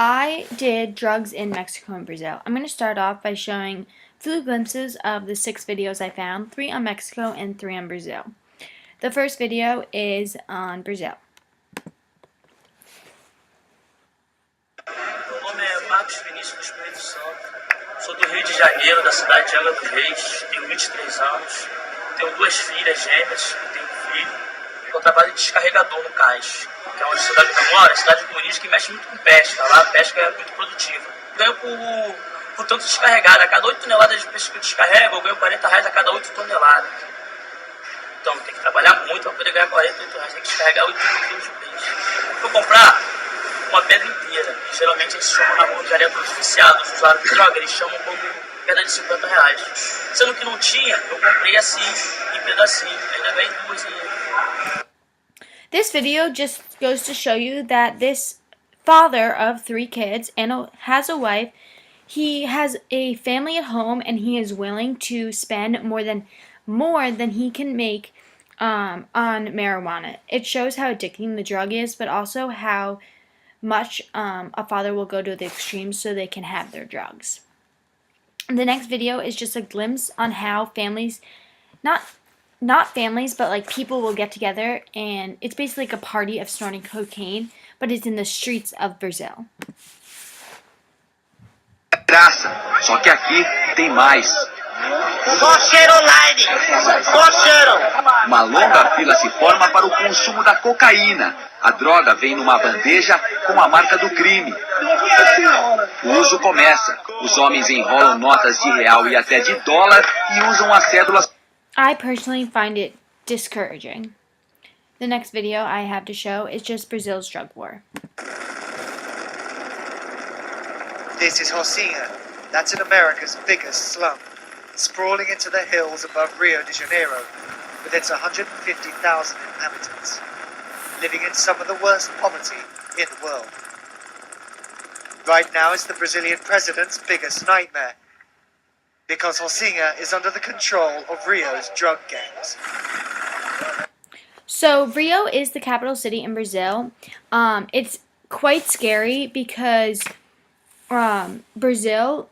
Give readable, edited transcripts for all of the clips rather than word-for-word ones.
I did drugs in Mexico and Brazil. I'm going to start off by showing few glimpses of the 6 videos I found, 3 on Mexico and 3 on Brazil. The first video is on Brazil. Meu nome é Marcos Vinícius do Espírito Santo, sou do Rio de Janeiro, da cidade de Angra dos Reis, tenho 23 anos, tenho 2 filhas gêmeas e tenho um filho. Eu trabalho de descarregador no cais, que é uma cidade que eu moro, é uma cidade turística que mexe muito com pesca, lá a pesca é muito produtiva. Ganho por tanto descarregado, a cada 8 toneladas de peixe que eu descarrego, eu ganho R$40 a cada 8 toneladas. Então tem que trabalhar muito para poder ganhar R$48, tem que descarregar 8 quilos de peixe. Vou comprar uma pedra inteira, e geralmente eles chamam na mão de areia dos viciados, usuários de droga, eles chamam como pedra de R$50. Sendo que não tinha, eu comprei assim, em pedacinho, ainda ganhei 2 em. This video just goes to show you that this father of 3 kids and has a wife. He has a family at home and he is willing to spend more than he can make on marijuana. It shows how addicting the drug is, but also how much a father will go to the extremes so they can have their drugs. The next video is just a glimpse on how families, not families, but like people will get together, and it's basically like a party of snorting cocaine, but it's in the streets of Brazil. Graça, só que aqui tem mais. Só cheiro online! Só cheiro! Uma longa fila se forma para o consumo da cocaína. A droga vem numa bandeja com a marca do crime. O uso começa. Os homens enrolam notas de real e até de dólar e usam as cédulas. I personally find it discouraging. The next video I have to show is just Brazil's drug war. This is Rocinha. That's in America's biggest slum, sprawling into the hills above Rio de Janeiro, with its 150,000 inhabitants, living in some of the worst poverty in the world. Right now is the Brazilian president's biggest nightmare, because Rocinha is under the control of Rio's drug gangs. So Rio is the capital city in Brazil. It's quite scary because Brazil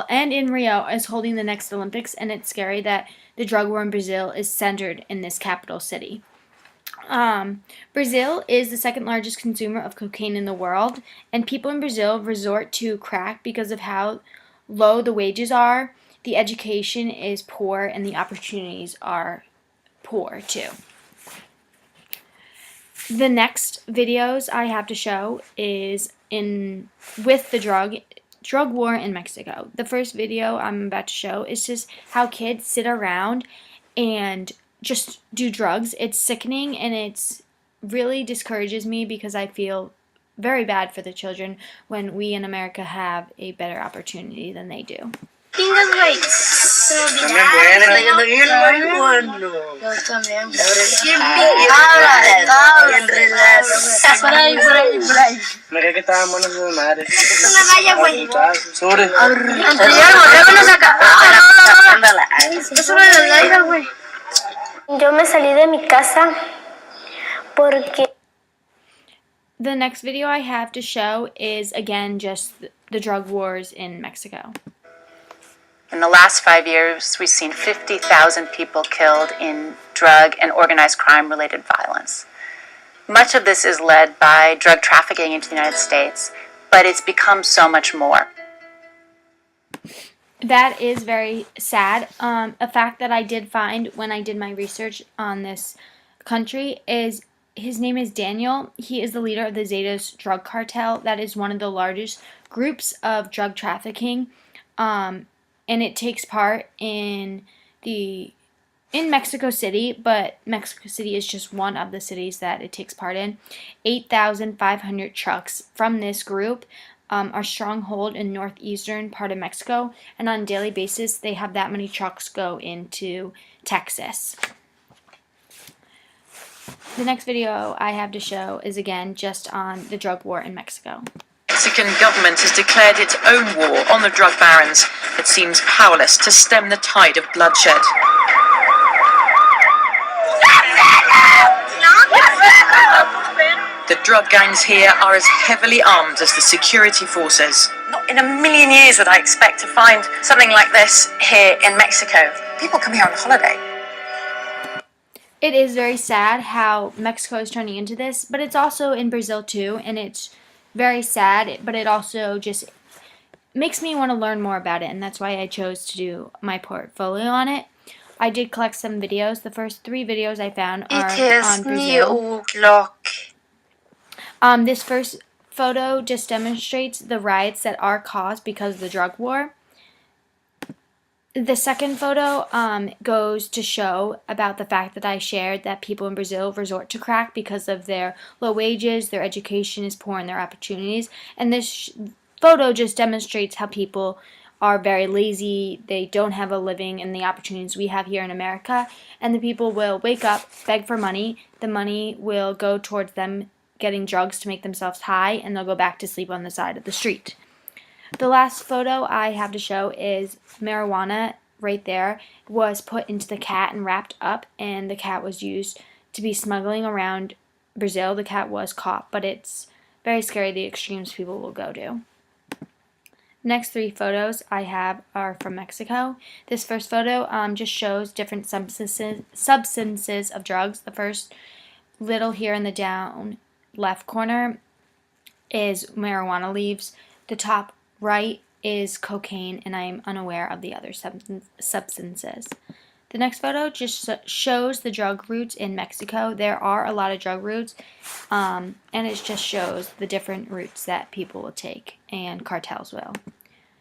and in Rio is holding the next Olympics, and it's scary that the drug war in Brazil is centered in this capital city. Brazil is the second largest consumer of cocaine in the world, and people in Brazil resort to crack because of how low the wages are, the education is poor, and the opportunities are poor too. The next videos I have to show is with the drug war in Mexico. The first video I'm about to show is just how kids sit around and just do drugs. It's sickening, and it's really discourages me because I feel very bad for the children when we in America have a better opportunity than they do. Pingas, güey. Yo también. Por ahí. Me quedé que estaba manos de madre. Es una raya, güey. Sobre. Vámonos acá. Es una raya, güey. Yo me salí de mi casa porque... The next video I have to show is, again, just the drug wars in Mexico. In the last 5 years, we've seen 50,000 people killed in drug and organized crime-related violence. Much of this is led by drug trafficking into the United States, but it's become so much more. That is very sad. A fact that I did find when I did my research on this country is his name is Daniel. He is the leader of the Zetas drug cartel. That is one of the largest groups of drug trafficking, and it takes part in Mexico City, but Mexico City is just one of the cities that it takes part in. 8,500 trucks from this group are stronghold in northeastern part of Mexico, and on a daily basis they have that many trucks go into Texas. The next video I have to show is again just on the drug war in Mexico. Mexican government has declared its own war on the drug barons. It seems powerless to stem the tide of bloodshed. The drug gangs here are as heavily armed as the security forces. Not in a million years would I expect to find something like this here in Mexico. People come here on holiday. It is very sad how Mexico is turning into this, but it's also in Brazil too, and it's very sad, but it also just makes me want to learn more about it, and that's why I chose to do my portfolio on it. I did collect some videos. The first 3 videos I found are on Brazil. This first photo just demonstrates the riots that are caused because of the drug war. The second photo goes to show about the fact that I shared that people in Brazil resort to crack because of their low wages, their education is poor, and their opportunities. And this photo just demonstrates how people are very lazy, they don't have a living and the opportunities we have here in America, and the people will wake up, beg for money, the money will go towards them getting drugs to make themselves high, and they'll go back to sleep on the side of the street. The last photo I have to show is marijuana right there was put into the cat and wrapped up, and the cat was used to be smuggling around Brazil. The cat was caught, but it's very scary the extremes people will go to. Next 3 photos I have are from Mexico. This first photo just shows different substances of drugs. The first little here in the down left corner is marijuana leaves. The top right is cocaine, and I'm unaware of the other substances. The next photo just shows the drug routes in Mexico. There are a lot of drug routes, and it just shows the different routes that people will take and cartels will.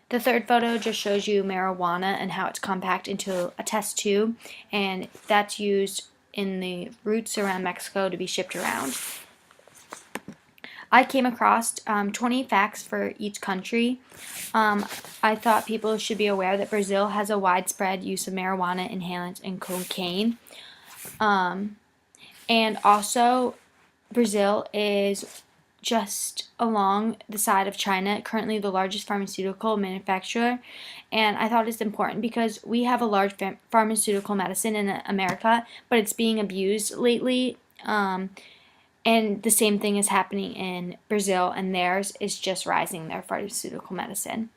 The third photo just shows you marijuana and how it's compact into a test tube, and that's used in the routes around Mexico to be shipped around. I came across 20 facts for each country. I thought people should be aware that Brazil has a widespread use of marijuana, inhalants, and cocaine. And also, Brazil is just along the side of China, currently the largest pharmaceutical manufacturer. And I thought it's important because we have a large pharmaceutical medicine in America, but it's being abused lately. And the same thing is happening in Brazil, and theirs is just rising, their pharmaceutical medicine.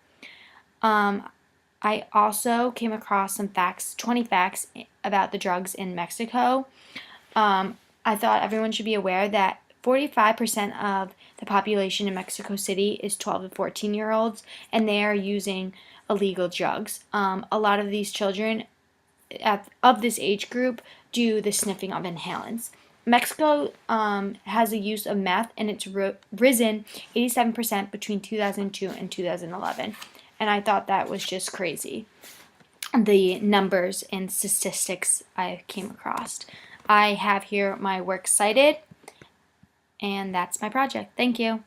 I also came across some facts, 20 facts about the drugs in Mexico. I thought everyone should be aware that 45% of the population in Mexico City is 12 to 14-year-olds, and they are using illegal drugs. A lot of these children of this age group do the sniffing of inhalants. Mexico has a use of meth, and it's risen 87% between 2002 and 2011. And I thought that was just crazy, the numbers and statistics I came across. I have here my works cited, and that's my project. Thank you.